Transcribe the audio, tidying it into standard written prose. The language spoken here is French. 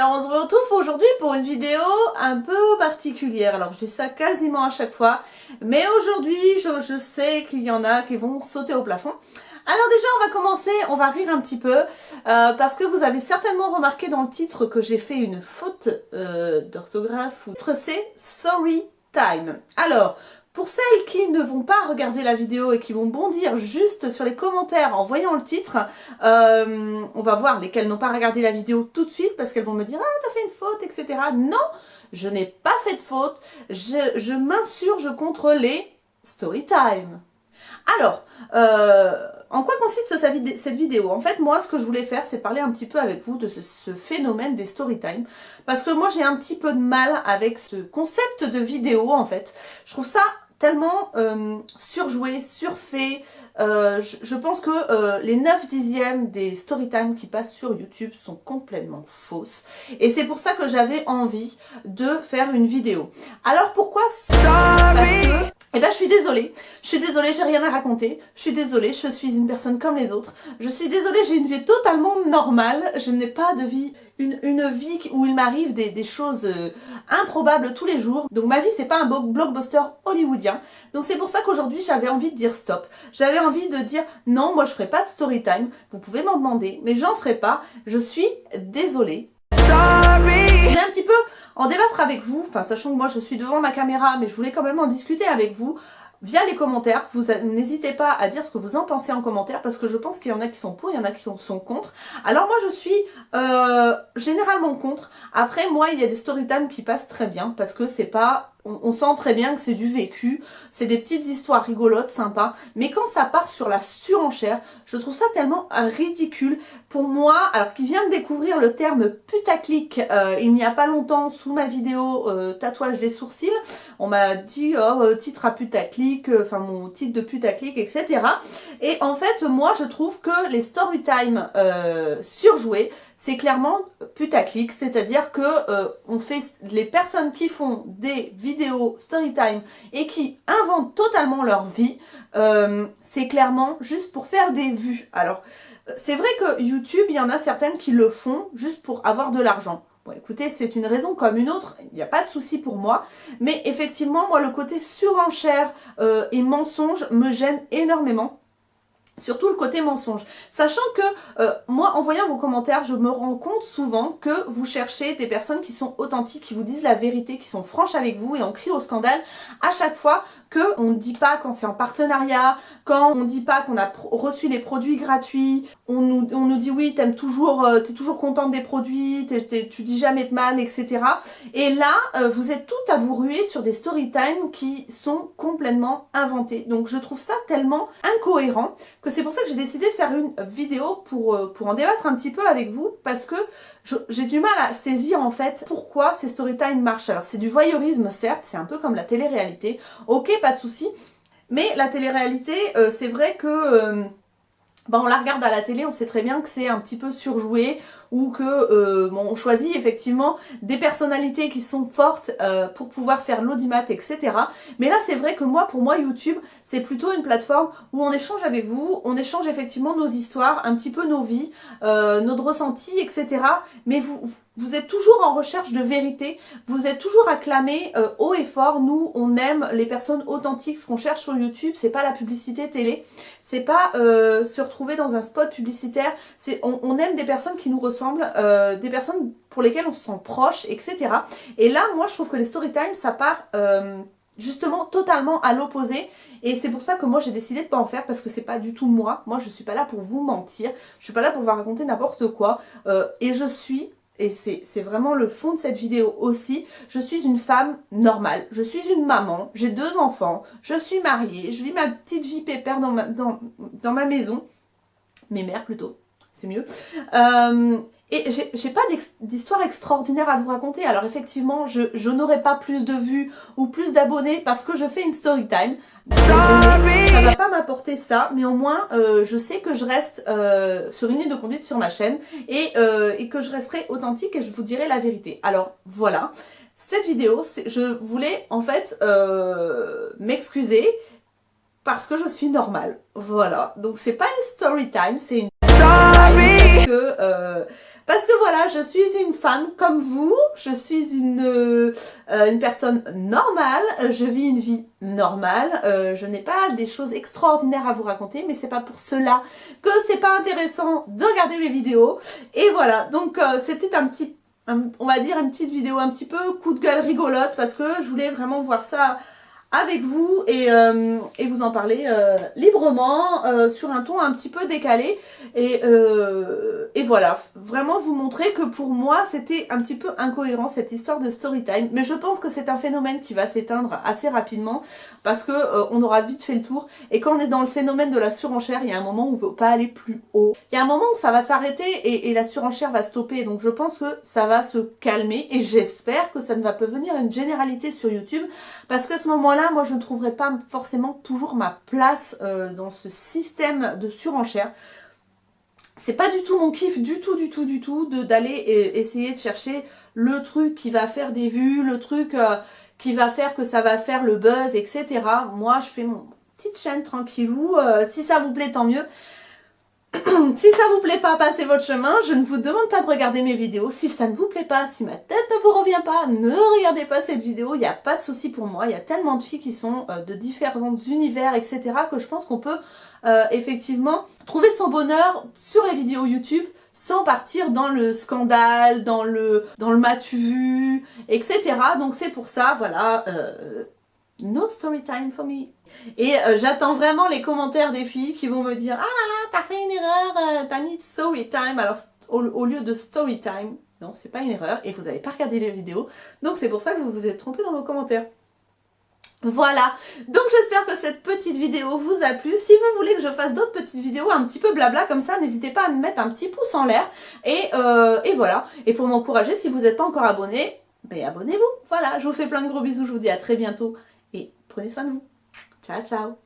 Alors on se retrouve aujourd'hui pour une vidéo un peu particulière. Alors je dis ça quasiment à chaque fois, mais aujourd'hui je sais qu'il y en a qui vont sauter au plafond. Alors déjà on va commencer, on va rire un petit peu, parce que vous avez certainement remarqué dans le titre que j'ai fait une faute d'orthographe. Le titre c'est Story Time. Alors, pour celles qui ne vont pas regarder la vidéo et qui vont bondir juste sur les commentaires en voyant le titre, on va voir lesquelles n'ont pas regardé la vidéo tout de suite parce qu'elles vont me dire « Ah, t'as fait une faute, etc. » Non, je n'ai pas fait de faute, je m'insurge contre les story time. Alors, en quoi consiste cette vidéo? En fait, moi, ce que je voulais faire, c'est parler un petit peu avec vous de ce phénomène des story time. Parce que moi, j'ai un petit peu de mal avec ce concept de vidéo, en fait. Je trouve ça tellement surjoué, surfait. Je pense que les 9/10 des story time qui passent sur YouTube sont complètement fausses. Et c'est pour ça que j'avais envie de faire une vidéo. Alors, pourquoi? Parce que... Eh ben, je suis désolée, j'ai rien à raconter, je suis désolée, je suis une personne comme les autres, je suis désolée, j'ai une vie totalement normale, je n'ai pas de vie, une vie où il m'arrive des choses improbables tous les jours. Donc ma vie, c'est pas un blockbuster hollywoodien. Donc c'est pour ça qu'aujourd'hui, j'avais envie de dire stop. J'avais envie de dire non, moi je ferai pas de story time, vous pouvez m'en demander, mais j'en ferai pas, je suis désolée. Je voulais un petit peu en débattre avec vous, enfin sachant que moi je suis devant ma caméra, mais je voulais quand même en discuter avec vous via les commentaires. Vous n'hésitez pas à dire ce que vous en pensez en commentaire parce que je pense qu'il y en a qui sont pour, il y en a qui sont contre. Alors moi je suis généralement contre. Après moi il y a des story time qui passent très bien parce que c'est pas... On sent très bien que c'est du vécu, c'est des petites histoires rigolotes, sympas, mais quand ça part sur la surenchère, je trouve ça tellement ridicule. Pour moi, alors qui vient de découvrir le terme putaclic il n'y a pas longtemps sous ma vidéo tatouage des sourcils, on m'a dit oh, titre à putaclic, enfin mon titre de putaclic, etc. Et en fait, moi je trouve que les story time surjoués, c'est clairement putaclic, c'est-à-dire que on fait les personnes qui font des vidéos storytime et qui inventent totalement leur vie, c'est clairement juste pour faire des vues. Alors, c'est vrai que YouTube, il y en a certaines qui le font juste pour avoir de l'argent. Bon, écoutez, c'est une raison comme une autre, il n'y a pas de souci pour moi, mais effectivement, moi, le côté surenchère et mensonge me gêne énormément. Surtout le côté mensonge. Sachant que moi, en voyant vos commentaires, je me rends compte souvent que vous cherchez des personnes qui sont authentiques, qui vous disent la vérité, qui sont franches avec vous et on crie au scandale à chaque fois qu'on ne dit pas quand c'est en partenariat, quand on ne dit pas qu'on a reçu les produits gratuits, on nous dit oui, t'es toujours contente des produits, tu dis jamais de mal, etc. Et là, vous êtes toutes à vous ruer sur des story time qui sont complètement inventés. Donc je trouve ça tellement incohérent que c'est pour ça que j'ai décidé de faire une vidéo pour en débattre un petit peu avec vous, parce que j'ai du mal à saisir en fait pourquoi ces story time marchent. Alors c'est du voyeurisme certes, c'est un peu comme la télé-réalité, ok, pas de souci, mais la télé-réalité, c'est vrai que on la regarde à la télé, on sait très bien que c'est un petit peu surjoué, ou que bon, on choisit effectivement des personnalités qui sont fortes pour pouvoir faire l'audimat, etc. Mais là c'est vrai que moi, pour moi, YouTube, c'est plutôt une plateforme où on échange avec vous, on échange effectivement nos histoires, un petit peu nos vies, notre ressenti, etc. Mais vous êtes toujours en recherche de vérité, vous êtes toujours acclamé haut et fort. Nous, on aime les personnes authentiques, ce qu'on cherche sur YouTube, c'est pas la publicité télé, c'est pas se retrouver dans un spot publicitaire, on aime des personnes qui nous ressemblent, des personnes pour lesquelles on se sent proche, etc. Et là, moi, je trouve que les story time, ça part justement totalement à l'opposé. Et c'est pour ça que moi, j'ai décidé de pas en faire, parce que c'est pas du tout moi. Moi, je suis pas là pour vous mentir, je suis pas là pour vous raconter n'importe quoi. Et je suis... Et c'est vraiment le fond de cette vidéo aussi, je suis une femme normale, je suis une maman, j'ai 2 enfants, je suis mariée, je vis ma petite vie pépère dans ma maison, mes mères plutôt, c'est mieux. Et j'ai pas d'histoire extraordinaire à vous raconter. Alors effectivement, je n'aurai pas plus de vues ou plus d'abonnés parce que je fais une story time. Désolée, ça va pas m'apporter ça, mais au moins je sais que je reste sur une ligne de conduite sur ma chaîne et que je resterai authentique et je vous dirai la vérité. Alors voilà, cette vidéo, je voulais en fait m'excuser parce que je suis normale. Voilà, donc c'est pas une story time, c'est une story time parce que Parce que voilà, je suis une femme comme vous, je suis une personne normale, je vis une vie normale, je n'ai pas des choses extraordinaires à vous raconter, mais c'est pas pour cela que c'est pas intéressant de regarder mes vidéos. Et voilà, donc c'était on va dire une petite vidéo un petit peu coup de gueule rigolote, parce que je voulais vraiment voir ça avec vous et vous en parler librement, sur un ton un petit peu décalé et voilà, vraiment vous montrer que pour moi c'était un petit peu incohérent cette histoire de story time, mais je pense que c'est un phénomène qui va s'éteindre assez rapidement parce que on aura vite fait le tour, et quand on est dans le phénomène de la surenchère, il y a un moment où on ne peut pas aller plus haut, il y a un moment où ça va s'arrêter et la surenchère va stopper, donc je pense que ça va se calmer et j'espère que ça ne va pas devenir une généralité sur YouTube, parce qu'à ce moment-là, moi je ne trouverai pas forcément toujours ma place dans ce système de surenchère. C'est pas du tout mon kiff, du tout, d'aller essayer de chercher le truc qui va faire des vues, le truc qui va faire que ça va faire le buzz, etc. Moi, je fais mon petite chaîne tranquillou. Si ça vous plaît, tant mieux. Si ça vous plaît pas, passez votre chemin. Je ne vous demande pas de regarder mes vidéos. Si ça ne vous plaît pas, si ma tête ne vous revient pas, ne regardez pas cette vidéo. Il n'y a pas de souci pour moi. Il y a tellement de filles qui sont de différents univers, etc. que je pense qu'on peut effectivement trouver son bonheur sur les vidéos YouTube sans partir dans le scandale, dans le m'as-tu vu, etc. Donc c'est pour ça, voilà, no story time for me. Et j'attends vraiment les commentaires des filles qui vont me dire « Ah là là, t'as fait une erreur, t'as mis story time ». Alors au lieu de story time, non, c'est pas une erreur et vous n'avez pas regardé les vidéos. Donc c'est pour ça que vous vous êtes trompé dans vos commentaires. Voilà, donc j'espère que cette petite vidéo vous a plu. Si vous voulez que je fasse d'autres petites vidéos un petit peu blabla comme ça, n'hésitez pas à me mettre un petit pouce en l'air. Et voilà, et pour m'encourager, si vous n'êtes pas encore abonné, ben abonnez-vous. Voilà, je vous fais plein de gros bisous, je vous dis à très bientôt et prenez soin de vous. Ciao, ciao.